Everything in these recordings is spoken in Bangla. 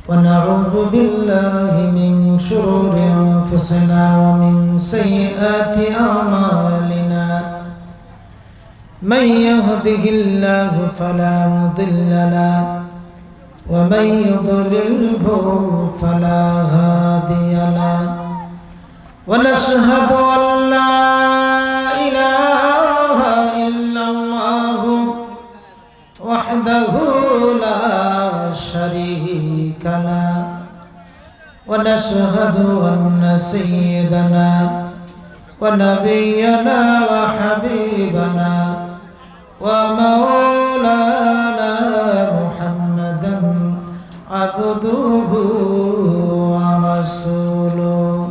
ونعوذ بالله من شرور أنفسنا ومن سيئات أعمالنا من يهده الله فلا مضل له ومن يضلله فلا هادي له ونشهد أن لا إله إلا الله وحده لا شريك له ونشهد أن سيدنا ونبينا وحبيبنا ومولانا محمدا عبده ورسوله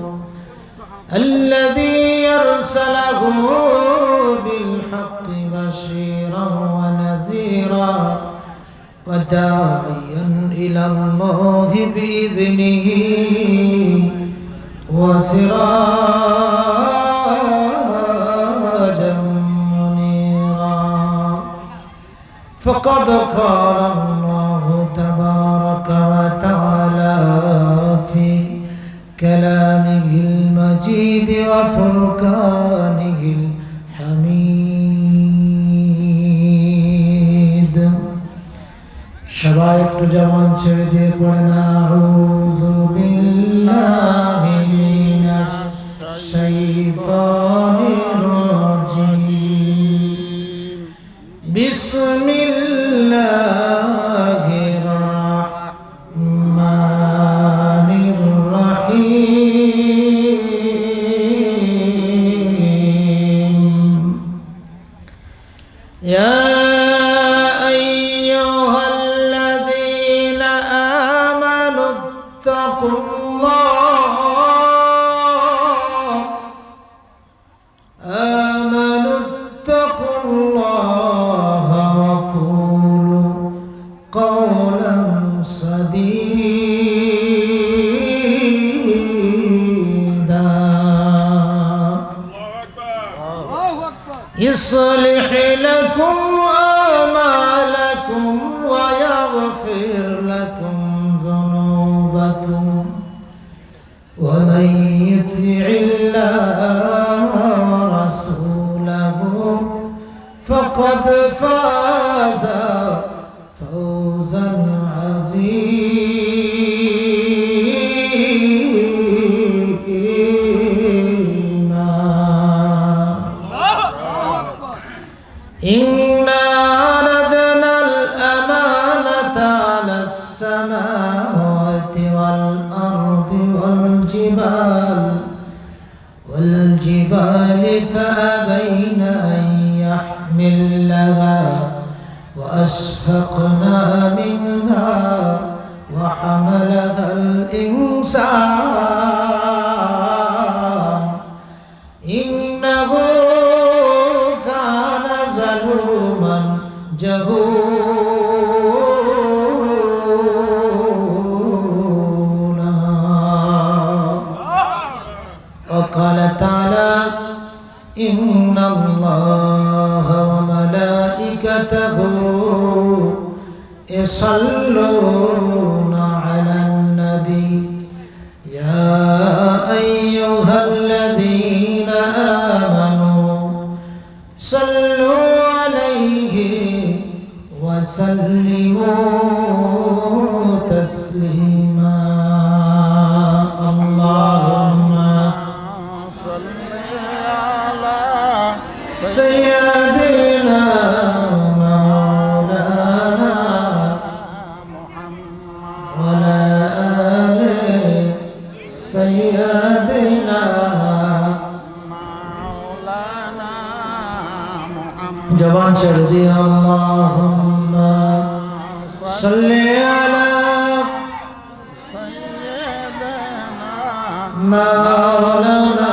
الذي أرسله بالحق بشيرا ونذيرا وداعيا إلى الله بإذنه وسراجا منيرا فقد قال الله تبارك وتعالى في كلامه المجيد وفرقانه الحميد شباب جوان ছেড়ে পড়না আউযু বিল্লাহি মিনাশ শাইতানির রাজীম বিসমিল্লাহির রাহমানির রাহিম ইয়া يصلح لكم أعمالكم ويغفر لكم ذنوبكم ومن يطع الله ورسوله فقد فاز فوزا إنا عرضنا الأمانة على السماوات والأرض والجبال فأبين أن يحملنها وأشفقنا منها وحملها الإنسان إنه جهولا وقال تعالى إن الله وملائكته يصلون على النبي يا أيها الذين آمنوا صلوا وسلموا تسليما اللهم صل على سيدنا مولانا محمد وعلى آل سيدنا مولانا محمد جوان شرزي اللهم صل على سيدنا مولانا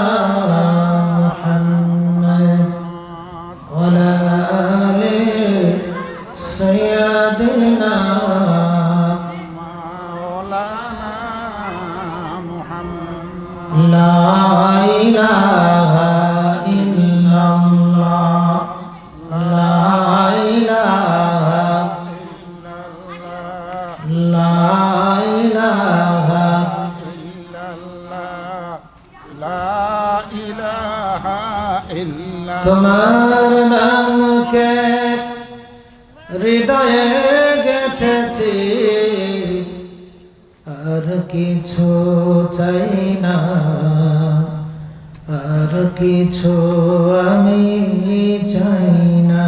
محمد وعلى آل سيدنا مولانا محمد لا إله إلا الله لا إله তোমার নামকে হৃদয়ে গেঁথেছি, আর কিছু চাই না, আর কিছু আমি চাই না।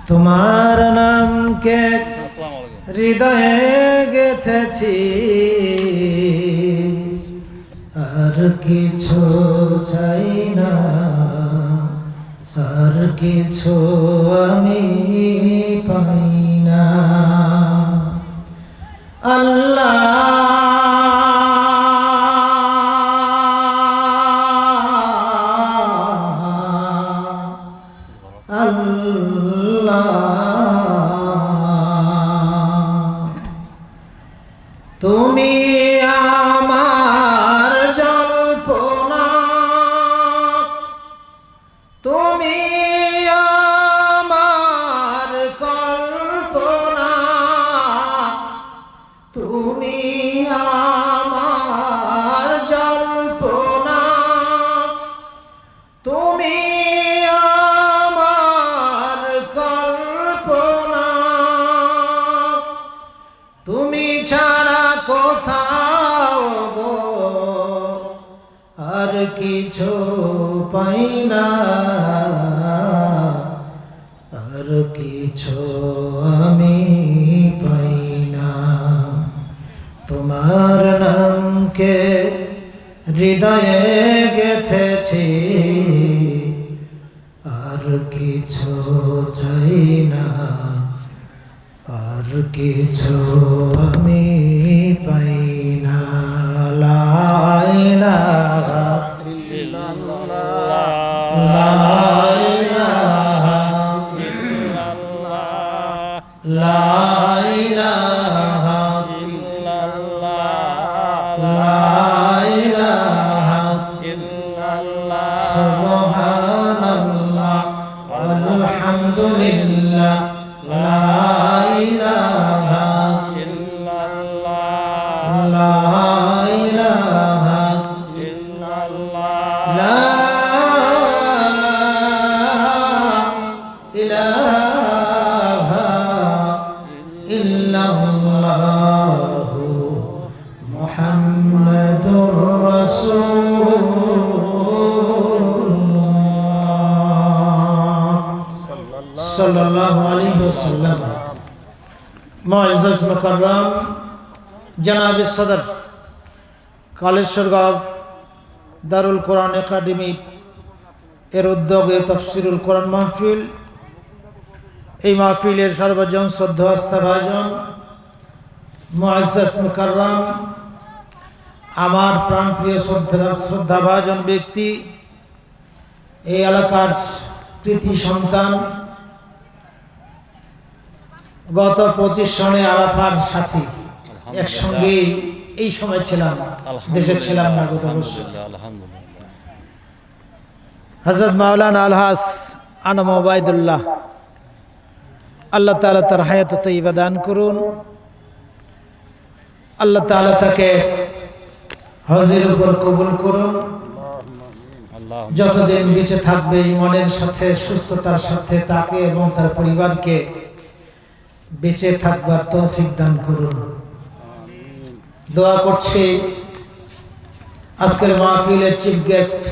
তোমার নামকে হৃদয়ে গেঁথেছি, আর কিছু চাই না, আর কিছু আমি পাই না। আল্লাহ আল্লাহ তুমি আমার জল্পনা, তুমি আমার কল্পনা, তুমি আমার জল্পনা, তুমি আমার কল্পনা, তুমি ছাড়া কোথাও গো আর কিছু পাই না, আর কিছু আমি পাই না। তোমার নামকে হৃদয়ে গেঁথেছি, আর কিছু চাই না, আর কিছু আমি পাই না। লা ইলাহা ইল্লাল্লাহ, লা ইলাহা ইল্লাল্লাহ, লা ইলাহা ইল্লাল্লাহ, লা ইলাহা ইল্লাল্লাহ, সুবহানাল্লাহ ওয়ালহামদুলিল্লাহ, লা ইলাহা ইল্লাল্লাহ, লা ইলাহা ইল্লাল্লাহ, লা ইলাহা ইল্লাল্লাহ মুহাম্মাদুর রাসূলুল্লাহ সাল্লাল্লাহু আলাইহি ওয়াসাল্লাম। মুআজ্জাজ মুকাররম জনাব সদর কালেশ্বরগাঁও দারুল কোরআন একাডেমি এর উদ্যোগে তাফসীরুল কোরআন মাহফিল। এই মাহফিলের সর্বজন শ্রদ্ধা আস্থাভাজন মুআজ্জাজ মুকাররম আমার প্রাণপ্রিয় শ্রদ্ধাভাজন ব্যক্তি, এই এলাকার কৃতি সন্তান, গত 25 সনে আরাফার সাথী, একসঙ্গে এই সময় ছিলাম, দেশে ছিলাম না গত বছর। হযরত মাওলানা আলহাস আনম ওবায়দুল্লাহ, আল্লাহ তাআলা তার হায়াত তাইয়্যিবা দান করুন। আল্লাহ তাআলা তাকে হজের উপর কবুল করুন। যতদিন বেঁচে থাকবে ইমানের সাথে, সুস্থতার সাথে তাকে এবং তার পরিবারকে বেঁচে থাকবার তৌফিক দান করুন। দোয়া করছি আজকের মাহফিলের চিফ গেস্ট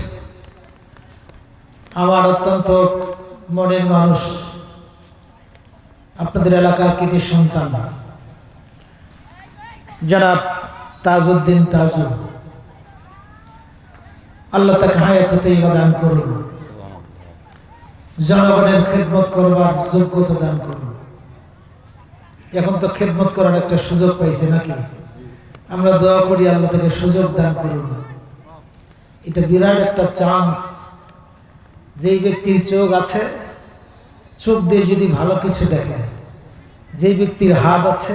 আমার অত্যন্ত মনের মানুষ, আপনাদের এলাকার কৃতি সন্তান জনাব তাজউদ্দিন তাজু, আল্লাহ তাকে হায়াত তাইয়্যিবা দান করুন, জনগণের খেদমত করবার যোগ্যতা দান করুন। এখন তো খেদমত করার একটা সুযোগ পাইছে নাকি? আমরা দোয়া করি আল্লাহ তাকে সুযোগ দান করুন। এটা বিরাট একটা চান্স। যেই ব্যক্তির চোখ আছে, চোখ দিয়ে যদি ভালো কিছু দেখে, যেই ব্যক্তির হাত আছে,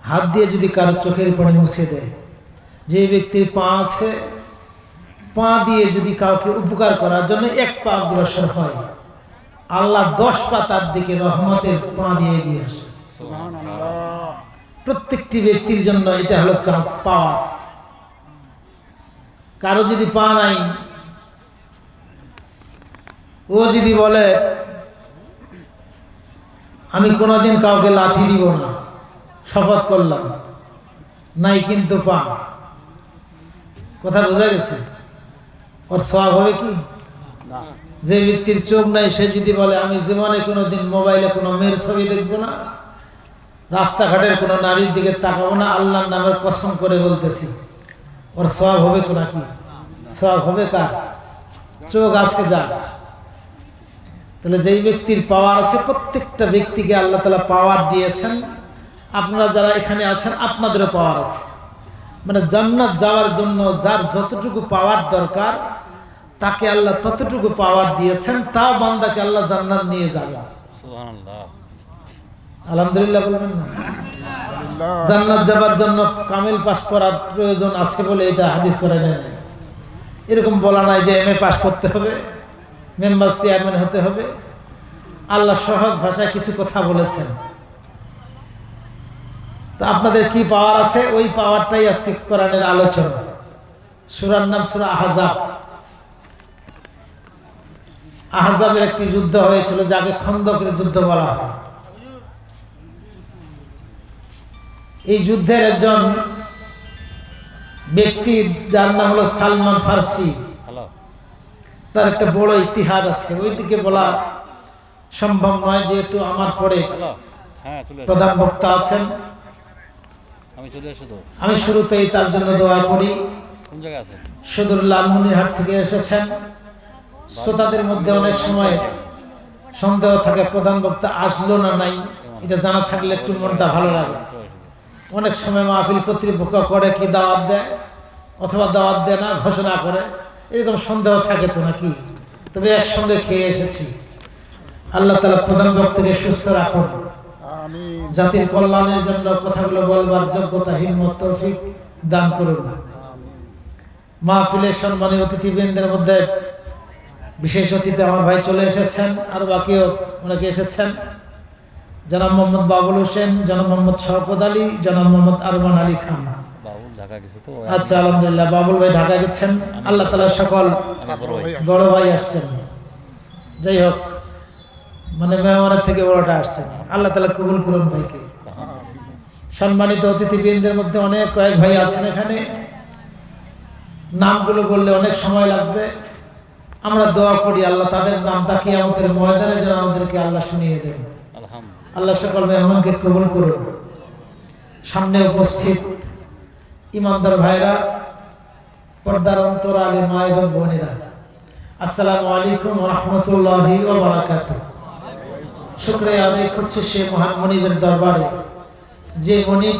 হাত দিয়ে যদি কারো চোখের পানি মুছে দেয়, যে ব্যক্তির পা আছে, পা দিয়ে যদি কাউকে উপকার করার জন্য এক পা অগ্রসর হয়, আল্লাহ 10 পা তার দিকে রহমতের পা দিয়ে দিয়ে আসে। প্রত্যেকটি ব্যক্তির জন্য এটা হলো চান্স পাওয়া। কারো যদি পা নাই, ও যদি বলে আমি কোনোদিন কাউকে লাথি দিব না, শপথ করলাম, নাই কিন্তু পা, কথা বোঝা গেছে? ওর সওয়াব হবে কি? যে ব্যক্তির চোখ নাই সে যদি বলে আমি জীবনে কোনোদিন মোবাইলে কোনো মেয়ের ছবি দেখবো না, রাস্তাঘাটের কোনো নারীর দিকে তাকাবো না, আল্লাহর নামের কসম করে বলতেছি, ওর সওয়াব হবে তো নাকি? সওয়াব হবে কার? চোখ আজকে যাক। তাহলে যেই ব্যক্তির পাওয়ার আছে, প্রত্যেকটা ব্যক্তিকে আল্লাহ তাআলা পাওয়ার দিয়েছেন। আপনারা যারা এখানে আছেন আপনাদেরও পাওয়ার আছে, মানে জান্নাত যাওয়ার জন্য যার যতটুকু পাওয়ার দরকার তাকে আল্লাহ ততটুকু পাওয়ার দিয়েছেন, তাও বান্দাকে আল্লাহ জান্নাত নিয়ে যাবেন। সুবহানাল্লাহ, আলহামদুলিল্লাহ বলবেন না? জান্নাত যাবার জন্য কামিল পাস করার প্রয়োজন আছে বলে এটা হাদিস করে নেয়। এরকম বলা নাই যে এমএ পাস করতে হবে, মেম্বার চেয়ারম্যান হতে হবে। আল্লাহ সহজ ভাষায় কিছু কথা বলেছেন। তো আপনাদের কি পাওয়ার আছে, ওই পাওয়ারটাই আজকে কোরআনের আলোচনা। সূরার নাম সূরা আহজাব। আহজাবের একটি যুদ্ধ হয়েছিল, যাকে খন্দকের যুদ্ধ বলা হয়। এই যুদ্ধের একজন ব্যক্তি যার নাম হলো সালমান ফার্সি, তার একটা বড় ইতিহাস আছে, ওই দিকে বলা সম্ভব নয়, যেহেতু আমার পরে প্রধান বক্তা আছেন। আমি শুরুতেই তার জন্য দোয়া করি। সুদূর লালমনিরহাট থেকে এসেছেন। শ্রোতাদের মধ্যে অনেক সময় সন্দেহ থাকে প্রধান বক্তা আসলো না নাই, এটা জানা থাকলে একটু মনটা ভালো লাগে। অনেক সময় মাহফিল কর্তৃপক্ষ করে কি দাওয়াত দেয় অথবা দাওয়াত দেয় না, ঘোষণা করে, এরকম সন্দেহ থাকে তো নাকি? তবে একসঙ্গে খেয়ে এসেছি। আল্লাহ তাআলা প্রধান বক্তাকে সুস্থ রাখুন, জাতির কল্যাণের জন্য কথাগুলো বলবার যোগ্যতা, হিম্মত, তৌফিক দান করুন। মাহফিলের সম্মানীয় অতিথিবৃন্দের মধ্যে বিশেষ অতিথি আমার ভাই চলে এসেছেন, আর বাকিও অনেকে এসেছেন। জনাব মোহাম্মদ বাবুল হোসেন, জনাব মোহাম্মদ শওকত আলী, জনাব মোহাম্মদ আরমান আলী খান। আচ্ছা, আলহামদুলিল্লাহ, বাবুল ভাই ঢাকা গেছেন। আল্লাহ তাআলা সকল বড় ভাই আসছেন, যাই হোক, মানে মেহমানের থেকে বড়টা আসছেন। আল্লাহ তাআলা কবুল করুন ভাইকে। সম্মানিত অতিথিবৃন্দের মধ্যে অনেক কয়েক ভাই আছেন এখানে, নামগুলো বললে অনেক সময় লাগবে। আমরা দোয়া করি আল্লাহ তাদের নামটা কিয়ামতের ময়দানে যেন আমাদেরকে আল্লাহ শুনিয়ে দেন। আল্লাহ সকল মেহমানকে কবুল করুন। সামনে উপস্থিত ইমানদার ভাইরা, পর্দার অন্তরালে মা এবং বোনেরা, আসসালামু আলাইকুম ওয়া রাহমাতুল্লাহি ওয়া বারাকাতুহু। শুকরিয়া আদায় করছি সে মহান মনিবের দরবারে, যে মনিব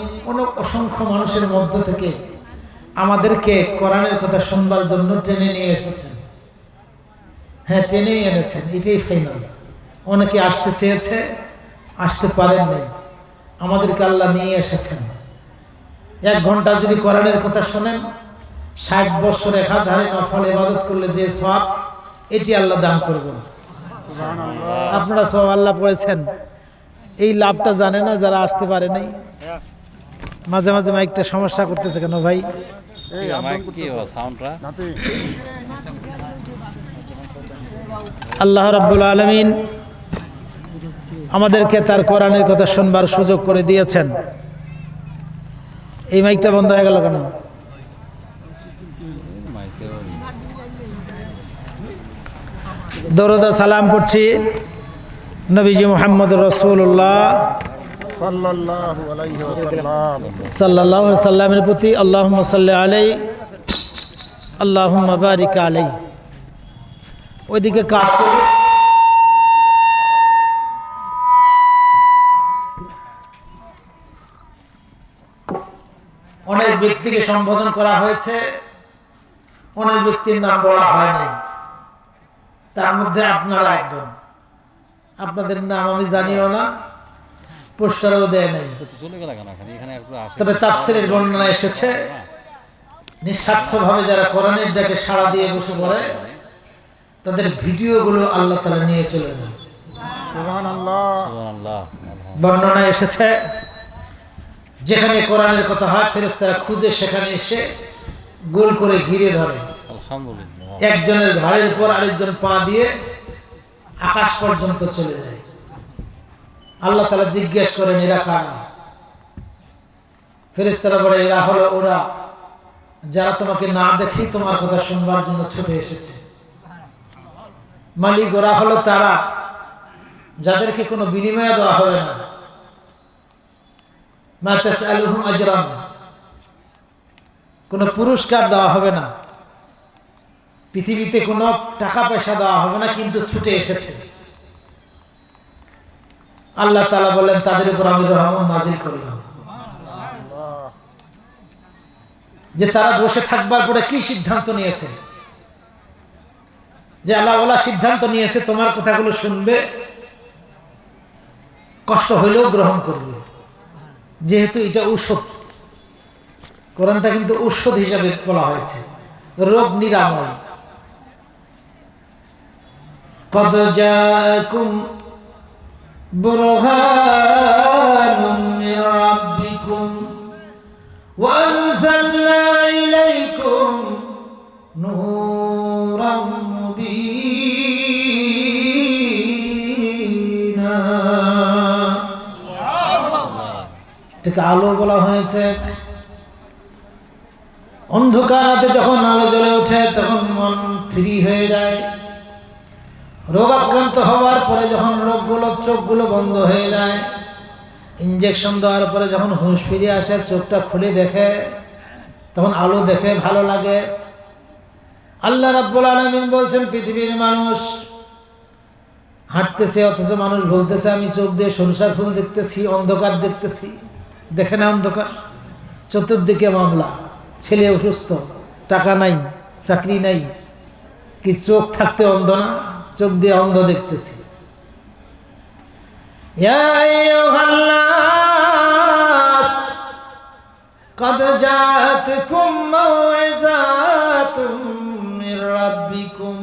অসংখ্য মানুষের মধ্য থেকে আমাদেরকে কোরআনের কথা শুনবার জন্য টেনে নিয়ে এসেছেন। হ্যাঁ, টেনেই এনেছেন, এটাই ফাইনাল। অনেকে আসতে চেয়েছে, আসতে পারেন নাই, আমাদেরকে আল্লাহ নিয়ে এসেছেন। 1 ঘন্টা যদি কোরআনের কথা শোনেন, 60 বছর একাধারে নফল ইবাদত করলে যে সওয়াব, এটি আল্লাহ দান করবেন। আপনারা সব আল্লাহ পড়েছেন, এই লাভটা জানে না যারা আসতে পারে নাই। মাঝে মাঝে মাইকটা সমস্যা করতেছে কেন ভাই? আল্লাহ রাব্বুল আলামিন আমাদেরকে তার কোরআনের কথা শুনবার সুযোগ করে দিয়েছেন। এই মাইকটা বন্ধ হয়ে গেল কেন? দরুদ ও সালাম করছি নবীজি মুহাম্মদ রাসূলুল্লাহ সাল্লাল্লাহু আলাইহি সাল্লামের প্রতি। আল্লাহুম্মা সাল্লি আলাইহি আল্লাহুম্মা বারিক আলাইহি। ওইদিকে কাজ অনেক ব্যক্তিকে সম্বোধন করা হয়েছে, অনেক ব্যক্তির নাম বলা হয় নাই, তার মধ্যে আপনারা একজন। আপনাদের নাম আমি জানিও না, পোস্টারও দেয় নাই, তবে তাফসীরের বর্ণনা এসেছে নিঃস্বার্থভাবে যারা কোরআনের ডাকে সাড়া দিয়ে বসে পড়ে তাদের ভিডিওগুলো আল্লাহ তাআলা নিয়ে চলে যান। সুবহানাল্লাহ। বর্ণনা এসেছে যেখানে কোরআনের কথা হয় ফেরেশতারা খুঁজে সেখানে এসে গোল করে ঘিরে ধরে। আলহামদুলিল্লাহ। একজনের ঘাড়ের উপর আরেকজন পা দিয়ে আকাশ পর্যন্ত চলে যায়। আল্লাহ তাআলা জিজ্ঞেস করেন এরা কারা? ফেরেশতারা বলে এরা হলো ওরা যারা তোমাকে না দেখেই তোমার কথা শুনবার জন্য ছুটে এসেছে। মালিক ওরা হলো তারা যাদেরকে কোনো বিনিময় দেওয়া হবে না। মা তাসআলুহুম আজরান, কোনো পুরস্কার দেওয়া হবে না, পৃথিবীতে কোনো টাকা পয়সা দেওয়া হবে না, কিন্তু ছুটে এসেছে। আল্লাহ তাআলা বলেন তাদের উপর আমি রহমত নাযিল করলাম। যে তারা বসে থাকবার পরে কি সিদ্ধান্ত নিয়েছে, যে আল্লাহ ওয়ালা সিদ্ধান্ত নিয়েছে তোমার কথাগুলো শুনবে, কষ্ট হইলেও গ্রহণ করবে, যেহেতু এটা ঔষধ। কোরআনটা কিন্তু ঔষধ হিসাবে বলা হয়েছে, রোগ নিরাময়। قد جاءكم برهان من ربكم وأنزلنا إليكم نورا مبينا। এটাকে আলো বলা হয়েছে। অন্ধকারে যখন আলো জ্বলে ওঠে তখন মন ফ্রি হয়ে যায়। রোগাক্রান্ত হওয়ার পরে যখন রোগগুলো চোখগুলো বন্ধ হয়ে যায়, ইনজেকশন দেওয়ার পরে যখন হুঁশ ফিরে আসে, চোখটা খুলে দেখে, তখন আলো দেখে ভালো লাগে। আল্লাহ রাব্বুল আলামিন বলছেন পৃথিবীর মানুষ হাঁটতেছে অথচ মানুষ বলতেছে আমি চোখ দিয়ে সরিষার ফুল দেখতেছি, অন্ধকার দেখতেছি। দেখে না অন্ধকার, চতুর্দিকে মামলা, ছেলে অসুস্থ, টাকা নাই, চাকরি নাই, কি চোখ থাকতে অন্ধ না? চোখ দিয়ে অন্ধ দেখতেছি। ইয়া আইয়ুহান নাস قد جاءتكم موعظة من ربكم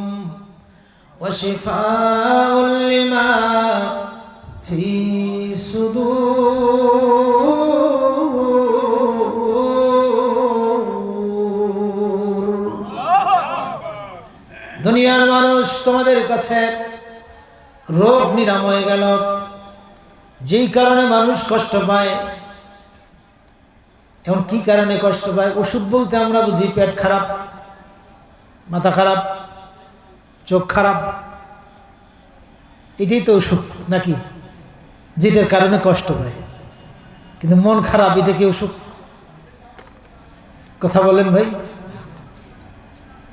وشفاء لما في الصدور। দুনিয়ার মানুষ তোমাদের কাছে রোগ নিরাময় গেল, যেই কারণে মানুষ কষ্ট পায়। এখন কি কারণে কষ্ট পায়? ওষুধ বলতে আমরা বুঝি পেট খারাপ, মাথা খারাপ, চোখ খারাপ, এটাই তো ওষুধ নাকি? যেটার কারণে কষ্ট পায়। কিন্তু মন খারাপ, এটা কি ওষুধ? কথা বলেন ভাই।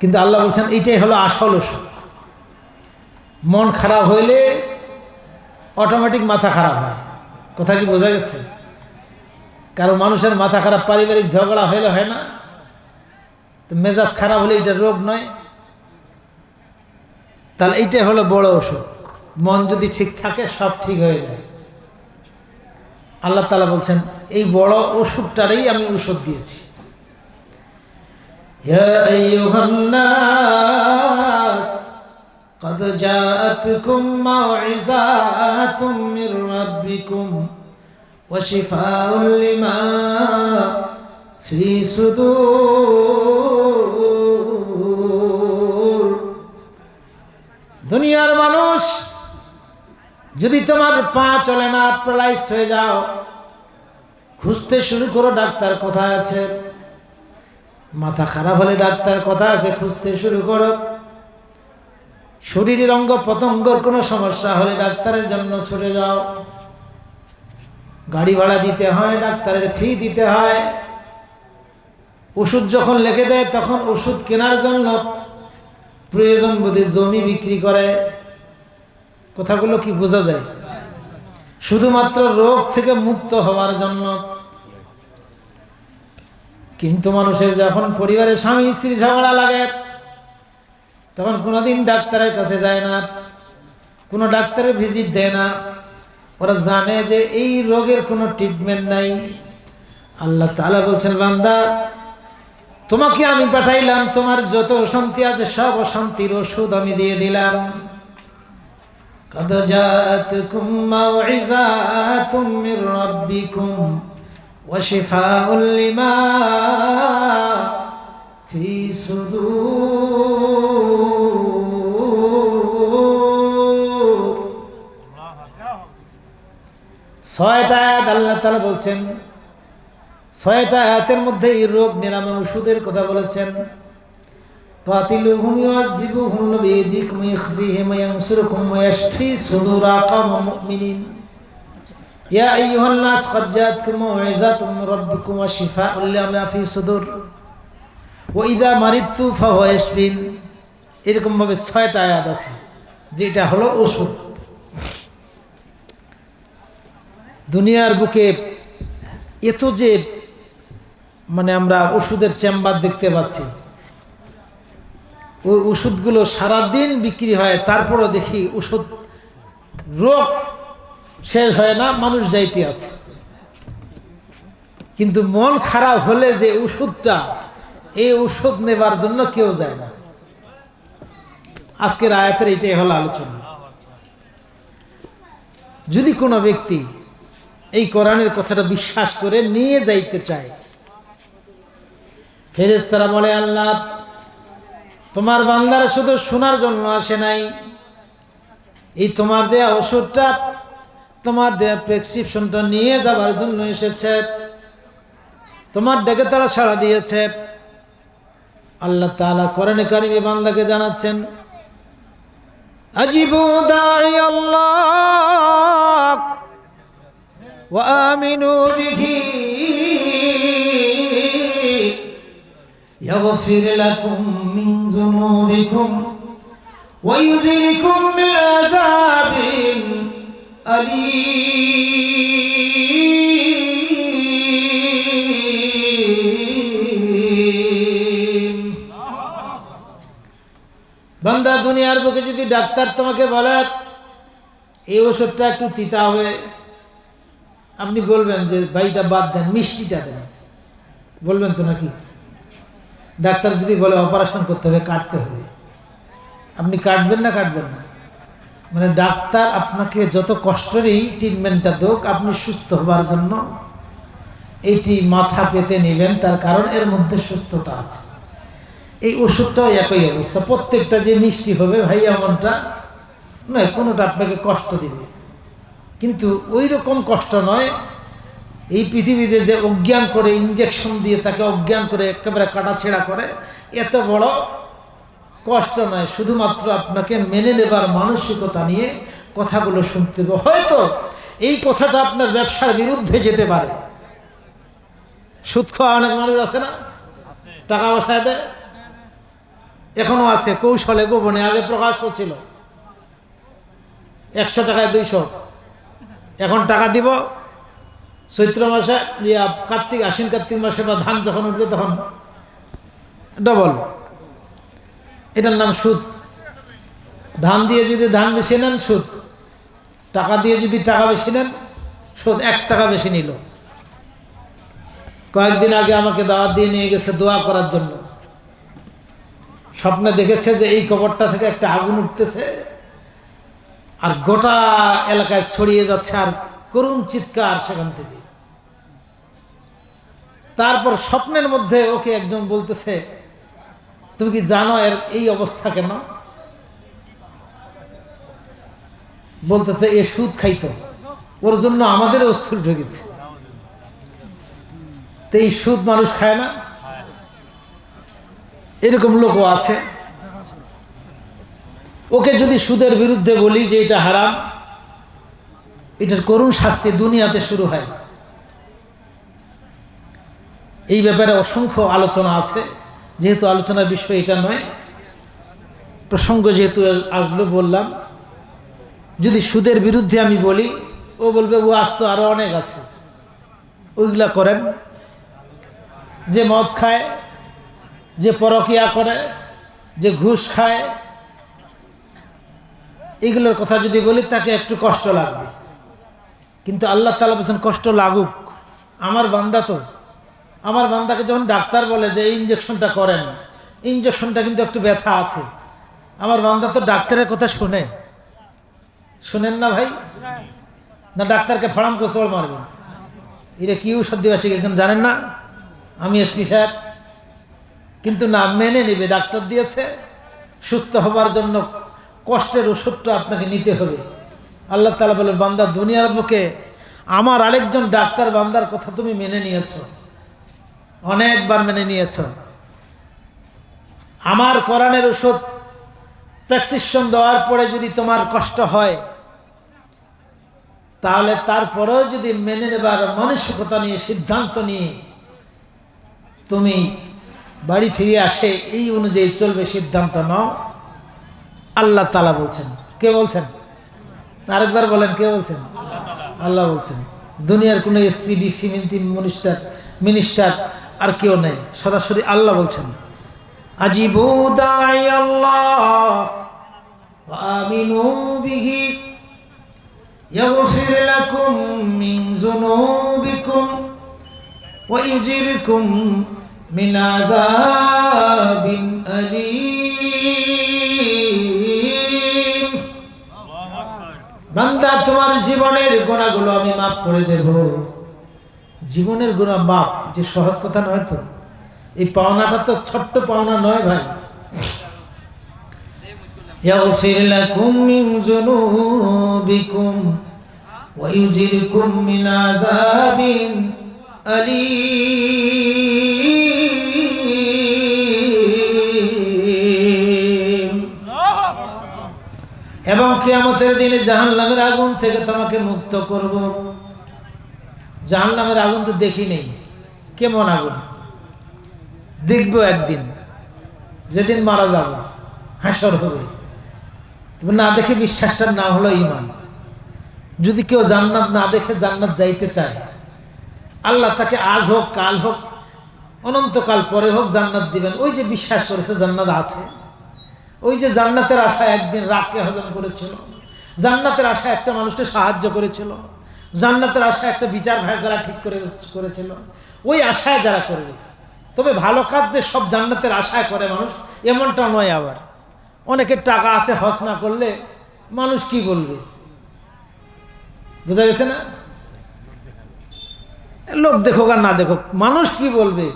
কিন্তু আল্লাহ বলছেন এইটাই হলো আসল ওষুধ। মন খারাপ হইলে অটোমেটিক মাথা খারাপ হয়। কথা কি বোঝা গেছে? কারণ মানুষের মাথা খারাপ পারিবারিক ঝগড়া হইলে হয় না? তো মেজাজ খারাপ হলে এটা রোগ নয়? তাহলে এইটাই হলো বড় ওষুধ। মন যদি ঠিক থাকে সব ঠিক হয়ে যায়। আল্লাহ তাআলা বলছেন এই বড় ওষুধটারই আমি ওষুধ দিয়েছি। ইয়া আইয়ুহান নাস قد جاءتكم موعظة من ربكم وشفاء لما في الصدور। দুনিয়ার মানুষ যদি তোমার পা চলে না, প্যারালাইজড হয়ে যাও, খুঁজতে শুরু করো ডাক্তার কোথায় আছে। মাথা খারাপ হলে ডাক্তার কোথায় আছে খুঁজতে শুরু করো। শরীরের অঙ্গ প্রত্যঙ্গের কোনো সমস্যা হলে ডাক্তারের জন্য ছুটে যাও। গাড়ি ভাড়া দিতে হয়, ডাক্তারের ফি দিতে হয়। ওষুধ যখন লিখে দেয় তখন ওষুধ কেনার জন্য প্রয়োজন বোধে জমি বিক্রি করে। কথাগুলো কি বোঝা যায়? শুধুমাত্র রোগ থেকে মুক্ত হওয়ার জন্য। কিন্তু মানুষের যখন পরিবারের স্বামী স্ত্রী ঝগড়া লাগে তখন কোনোদিন ডাক্তারের কাছে যায় না, কোনো ডাক্তারের ভিজিট দেয় না। ওরা জানে যে এই রোগের কোনো ট্রিটমেন্ট নাই। আল্লাহ তাআলা বলছেন বান্দা তোমাকে আমি পাঠাইলাম, তোমার যত অশান্তি আছে সব অশান্তির ওষুধ আমি দিয়ে দিলাম। قد جاءتكم موعظة من ربكم وشفاء لما في الصدور। ছয়টা আয়াত আল্লাহ তাআলা বলছেন, ছয়টা আয়াতের মধ্যে এই রোগ নিরাময় ওষুধের কথা বলেছেন। কাতিলুহুম ইউআযিবুহুম বিয়াদিকুম ইয়াখযিহিম ওয়ায়ানসুরুকুম ওয়ায়াশফি সুদুরা কওমিন মুমিনিন। ইয়া আইয়ুহান নাস ক্বাদ জাআতকুম মাউইযাতুম মির রাব্বিকুম ওয়া শিফাউল লিমা ফি সুদুর ওয়া ইযা মারিদতু ফাহুয়া ইয়াশফিন। এরকম ভাবে ছয়টা আয়াত আছে, যেটা হলো ওষুধ। দুনিয়ার বুকে এত যে মানে আমরা ওষুধের চেম্বার দেখতে পাচ্ছি, ওই ওষুধগুলো সারাদিন বিক্রি হয়, তারপরও দেখি ওষুধ রোগ শেষ হয় না, মানুষ যাইতে আছে। কিন্তু মন খারাপ হলে যে ওষুধটা, এই ওষুধ নেবার জন্য কেউ যায় না। আজকের আয়াতের এটাই হলো আলোচনা। যদি কোনো ব্যক্তি এই কোরআনের কথাটা বিশ্বাস করে নিয়ে যাইতে চায়, ফেরেশতারা বলে, আল্লাহ তোমার বান্দারা শুধু শোনার জন্য আসে নাই, এই তোমার দেয়া ওষুধটা, তোমার দেয়া প্রেসক্রিপশনটা নিয়ে যাবার জন্য এসেছে। তোমার ডেকে তারা সাড়া দিয়েছে। আল্লাহ তাআলা কোরআনে কারিমে বান্দাকে জানাচ্ছেন, আজিবু দাঈ আল্লাহ ওয়া আমিনু বিহি ইয়াগফির লাকুম মিন যুনুবিকুম ওয়া ইউজিরকুম মিন আযাবিন আলীম। বান্দা, দুনিয়ার বুকে যদি ডাক্তার তোমাকে বলে এই ওষুধটা একটু তিতা হবে, আপনি বলবেন যে ভাইটা বাদ দেন, মিষ্টিটা দেন, বলবেন তো নাকি? ডাক্তার যদি বলে অপারেশন করতে হবে, কাটতে হবে, আপনি কাটবেন না? কাটবেন না। মানে ডাক্তার আপনাকে যত কষ্টেরই ট্রিটমেন্টটা দোক, আপনি সুস্থ হবার জন্য এইটি মাথা পেতে নেবেন, তার কারণ এর মধ্যে সুস্থতা আছে। এই ওষুধটাও একই অবস্থা, প্রত্যেকটা যে মিষ্টি হবে ভাই এমনটা নয়, কোনোটা আপনাকে কষ্ট দিবে, কিন্তু ওই রকম কষ্ট নয়। এই পৃথিবীতে যে অজ্ঞান করে ইঞ্জেকশন দিয়ে তাকে অজ্ঞান করে একেবারে কাটাছেঁড়া করে, এত বড় কষ্ট নয়। শুধুমাত্র আপনাকে মেনে নেবার মানসিকতা নিয়ে কথাগুলো শুনতে হবে। হয়তো এই কথাটা আপনার ব্যবসার বিরুদ্ধে যেতে পারে। সুদ খাওয়া অনেক মানুষ আছে না, টাকা বসায় দেয়, এখনো আছে, কৌশলে গোপনে। আগে প্রকাশ্য ছিল, 100 টাকায় 200, এখন টাকা দিব চৈত্র মাসে, কার্তিক, আশ্বিন কার্তিক মাসে বা ধান যখন উঠবে তখন ডবল। এটার নাম সুদ। ধান দিয়ে যদি ধান বেশি নেন সুদ, টাকা দিয়ে যদি টাকা বেশি নেন সুদ। 1 টাকা বেশি নিল। কয়েকদিন আগে আমাকে দাওয়াত দিয়ে নিয়ে গেছে দোয়া করার জন্য। স্বপ্নে দেখেছে যে এই কবরটা থেকে একটা আগুন উঠতেছে আর গোটা এলাকায় ছড়িয়ে যাচ্ছে, আর করুণ চিৎকার সেখান থেকে। তারপর স্বপ্নের মধ্যে ওকে একজন বলতেছে, তুমি কি জানো এর এই অবস্থা কেন? বলতেছে এ সুদ খাইতো, ওর জন্য আমাদের অস্থির ঢুকেছে। তো এই সুদ মানুষ খায় না? এরকম লোকও আছে। ওকে যদি সুদের বিরুদ্ধে বলি যে এটা হারাম, এটার করুণ শাস্তি দুনিয়াতে শুরু হয়। এই ব্যাপারে অসংখ্য আলোচনা আছে, যেহেতু আলোচনার বিষয় এটা নয়, প্রসঙ্গ যেহেতু আসলো বললাম। যদি সুদের বিরুদ্ধে আমি বলি, ও বলবে ও আজ তো আরো অনেক আছে, ওইগুলা করেন। যে মদ খায়, যে পরকিয়া করে, যে ঘুষ খায়, এইগুলোর কথা যদি বলি তাকে একটু কষ্ট লাগবে। কিন্তু আল্লাহ তাআলা বলেছেন কষ্ট লাগুক, আমার বান্দা তো। আমার বান্দাকে যখন ডাক্তার বলে যে এই ইঞ্জেকশনটা করেন, ইঞ্জেকশনটা কিন্তু একটু ব্যথা আছে, আমার বান্দা তো ডাক্তারের কথা শুনে। শুনেন না ভাই? না ডাক্তারকে ফাড়াম কোচড় মারবেন? এটা কি ওষুধ দেওয়া শিখেছেন জানেন না? আমি এসপি সাহেব। কিন্তু না, মেনে নেবে, ডাক্তার দিয়েছে, সুস্থ হবার জন্য কষ্টের ওষুধটা আপনাকে নিতে হবে। আল্লাহ তাআলা বলে, বান্দা দুনিয়ার বুকে আমার আরেকজন ডাক্তার বান্দার কথা তুমি মেনে নিয়েছো, অনেকবার মেনে নিয়েছো। আমার কোরআনের ওষুধ প্রেসক্রিপশন দেওয়ার পরে যদি তোমার কষ্ট হয়, তাহলে তারপরেও যদি মেনে নেবার মানসিকতা নিয়ে, সিদ্ধান্ত নিয়ে তুমি বাড়ি ফিরে আসে, এই অনুযায়ী চলবে, সিদ্ধান্ত নাও। আল্লাহ তাআলা বলছেন। কে বলছেন? আরেকবার বলেন, কে বলছেন? আল্লাহ বলছেন। দুনিয়ার কোনো এসপিডিসি মিনিস্টার আর কেউ নেই, সরাসরি আল্লাহ বলছেন। আজিবু দাঈ আল্লাহ ওয়া আমিনু বিহি ইয়াগফির লাকুম মিন যুনুবিকুম ওয়া ইউজিরকুম মিন আযাবিন আলীম। বান্দা, তোমার জীবনের গুনাহগুলো আমি মাফ করে দেব। জীবনের গুনাহ মাফ যে সহজ কথা নয় তো, এই পাওনাটা তো ছোট্ট পাওনা নয় ভাই। ইয়াগফির লাকুম মিন যুনুবিকুম ওয়া ইউজিরকুম মিন আযাবিন আলীম। এবং কিয়ামতের দিনে জাহান্নামের আগুন থেকে তোমাকে মুক্ত করব। জাহান্নামের আগুন তো দেখি নেই, কেমন আগুন দেখবো একদিন, যেদিন মারা যাব, হাসর হবে। না দেখে বিশ্বাসটা না হলো ঈমান। যদি কেউ জান্নাত না দেখে জান্নাত যাইতে চায়, আল্লাহ তাকে আজ হোক, কাল হোক, অনন্তকাল পরে হোক জান্নাত দিবেন। ওই যে বিশ্বাস করেছে জান্নাত আছে, ওই যে জান্নাতের আশা একদিন রাগকে হজম করেছিল, জান্নাতের আশা একটা মানুষকে সাহায্য করেছিল, জান্নাতের আশা একটা বিচার ফায়সালা ঠিক করেছিল, ওই আশায় যারা করবে। তবে ভালো কাজ যে সব জান্নাতের আশায় করে মানুষ, এমনটা নয়। আবার অনেকের টাকা আছে, হজ না করলে মানুষ কি বলবে, বোঝা গেছে না? লোক দেখুক আর না দেখুক, মানুষ কি বলবে।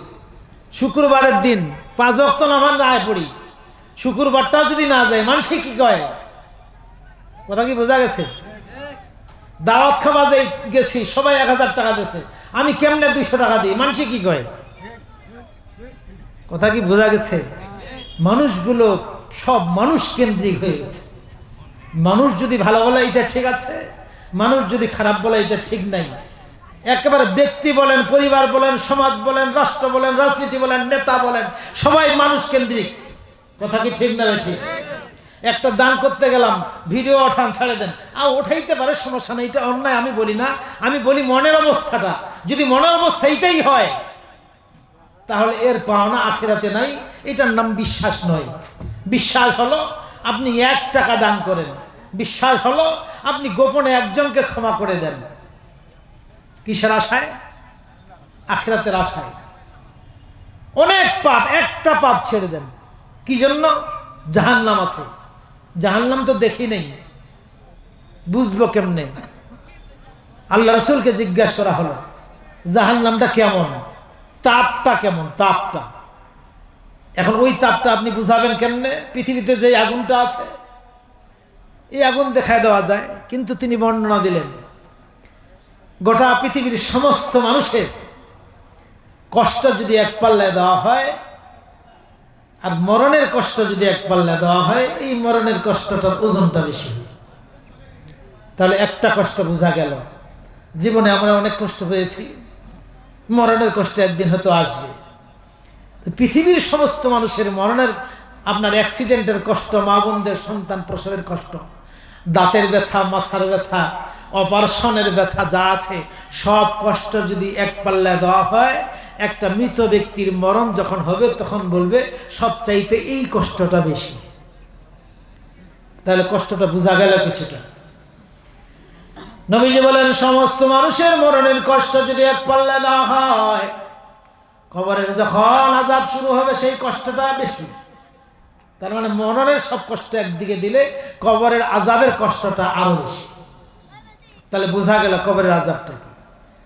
শুক্রবারের দিন 5 ওয়াক্ত নামাজ না পড়ি, শুক্রবারটাও যদি না যায়, মানুষ কি কয়? কথা কি বোঝা গেছে? দাওয়াত খাওয়া গেছি, সবাই 1000 টাকা দিয়েছে, আমি কেমনে 200 টাকা দিই, মানুষ কি কয়? কথা কি বোঝা গেছে? মানুষগুলো সব মানুষ কেন্দ্রিক হয়ে গেছে। মানুষ যদি ভালো বলে এটা ঠিক আছে, মানুষ যদি খারাপ বলে এটা ঠিক নাই। একেবারে ব্যক্তি বলেন, পরিবার বলেন, সমাজ বলেন, রাষ্ট্র বলেন, রাজনীতি বলেন, নেতা বলেন, সবাই মানুষ কেন্দ্রিক। কথা কি ঠিক না? ঠিক। একটা দান করতে গেলাম, ভিডিও ওঠান, ছাড়ে দেন, ওঠাইতে পারে, সমস্যা নেই, এটা অন্যায় আমি বলি না। আমি বলি মনের অবস্থাটা, যদি মনের অবস্থা এটাই হয়, তাহলে এর পাওনা আখিরাতে নাই। এটার নাম বিশ্বাস নয়। বিশ্বাস হলো আপনি 1 টাকা দান করেন, বিশ্বাস হলো আপনি গোপনে একজনকে ক্ষমা করে দেন। কিসের আশায়? আখিরাতের আশায়। অনেক পাপ, একটা পাপ ছেড়ে দেন। কি জন্য? জাহান্নাম আছে। জাহান্নাম তো দেখি নেই, বুঝবো কেমনে? আল্লাহ রাসূলকে জিজ্ঞাসা করা হলো জাহান্নামটা কেমন, তাপটা কেমন, তাপটা। এখন ওই তাপটা আপনি বুঝাবেন কেমনে? পৃথিবীতে যে আগুনটা আছে, এই আগুন দেখায় দেওয়া যায়, কিন্তু তিনি বর্ণনা দিলেন গোটা পৃথিবীর সমস্ত মানুষের কষ্ট যদি এক পাল্লায় দেওয়া হয়, আর মরণের কষ্ট যদি এক পাল্লায় দেওয়া হয়, এই মরণের কষ্টটার ওজনটা বেশি। তাহলে একটা কষ্ট বোঝা গেল, জীবনে আমরা অনেক কষ্ট পেয়েছি, মরণের কষ্ট একদিন হয়তো আসবে। পৃথিবীর সমস্ত মানুষের মরণের, আপনার অ্যাক্সিডেন্টের কষ্ট, মা বোনদের সন্তান প্রসবের কষ্ট, দাঁতের ব্যথা, মাথার ব্যথা, অপারেশনের ব্যথা যা আছে, সব কষ্ট যদি এক পাল্লায় দেওয়া হয়, একটা মৃত ব্যক্তির মরণ যখন হবে তখন বলবে সবচাইতে এই কষ্টটা বেশি। তাহলে কষ্টটা বোঝা গেল কিছুটা। নবীজি বলেন সমস্ত মানুষের মরণের কষ্ট যদি এক পাল্লায় দেওয়া হয়, কবরের যখন আযাব শুরু হবে সেই কষ্টটা বেশি। তার মানে মরণের সব কষ্ট একদিকে দিলে কবরের আযাবের কষ্টটা আরো বেশি। তাহলে বোঝা গেল কবরের আযাবটা।